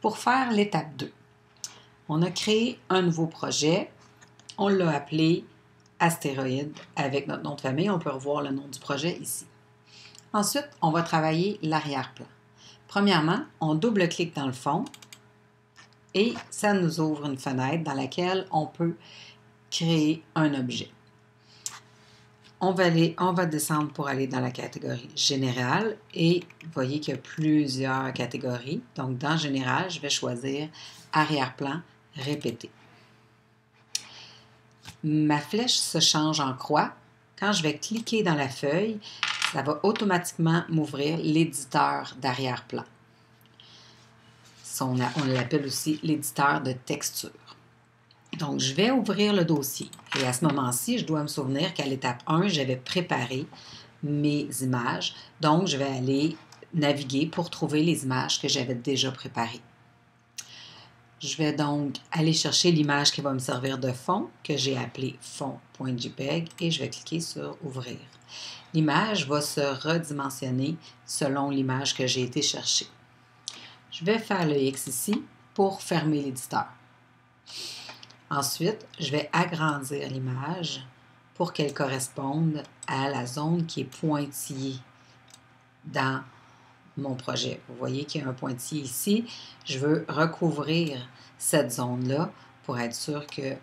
Pour faire l'étape 2, on a créé un nouveau projet. On l'a appelé Astéroïde avec notre nom de famille. On peut revoir le nom du projet ici. Ensuite, on va travailler l'arrière-plan. Premièrement, on double-clique dans le fond et ça nous ouvre une fenêtre dans laquelle on peut créer un objet. On va descendre pour aller dans la catégorie générale et vous voyez qu'il y a plusieurs catégories. Donc, dans général, je vais choisir arrière-plan répété. Ma flèche se change en croix. Quand je vais cliquer dans la feuille, ça va automatiquement m'ouvrir l'éditeur d'arrière-plan. On l'appelle aussi l'éditeur de texture. Donc, je vais ouvrir le dossier et à ce moment-ci, je dois me souvenir qu'à l'étape 1, j'avais préparé mes images. Donc, je vais aller naviguer pour trouver les images que j'avais déjà préparées. Je vais donc aller chercher l'image qui va me servir de fond, que j'ai appelée fond.jpg, et je vais cliquer sur « Ouvrir ». L'image va se redimensionner selon l'image que j'ai été chercher. Je vais faire le X ici pour fermer l'éditeur. Ensuite, je vais agrandir l'image pour qu'elle corresponde à la zone qui est pointillée dans mon projet. Vous voyez qu'il y a un pointillé ici. Je veux recouvrir cette zone-là pour être sûr que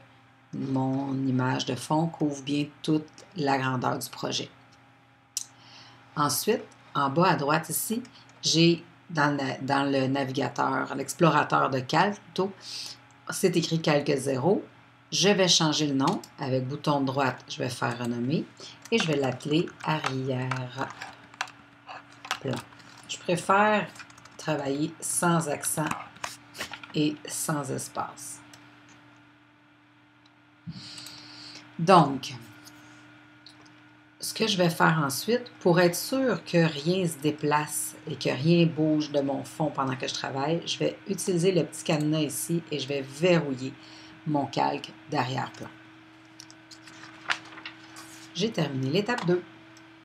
mon image de fond couvre bien toute la grandeur du projet. Ensuite, en bas à droite ici, j'ai dans le navigateur, l'explorateur de calque plutôt, c'est écrit calque 0. Je vais changer le nom. Avec bouton de droite, je vais faire renommer et je vais l'appeler arrière-plan. Je préfère travailler sans accent et sans espace. Donc, ce que je vais faire ensuite, pour être sûr que rien se déplace et que rien bouge de mon fond pendant que je travaille, je vais utiliser le petit cadenas ici et je vais verrouiller mon calque d'arrière-plan. J'ai terminé l'étape 2.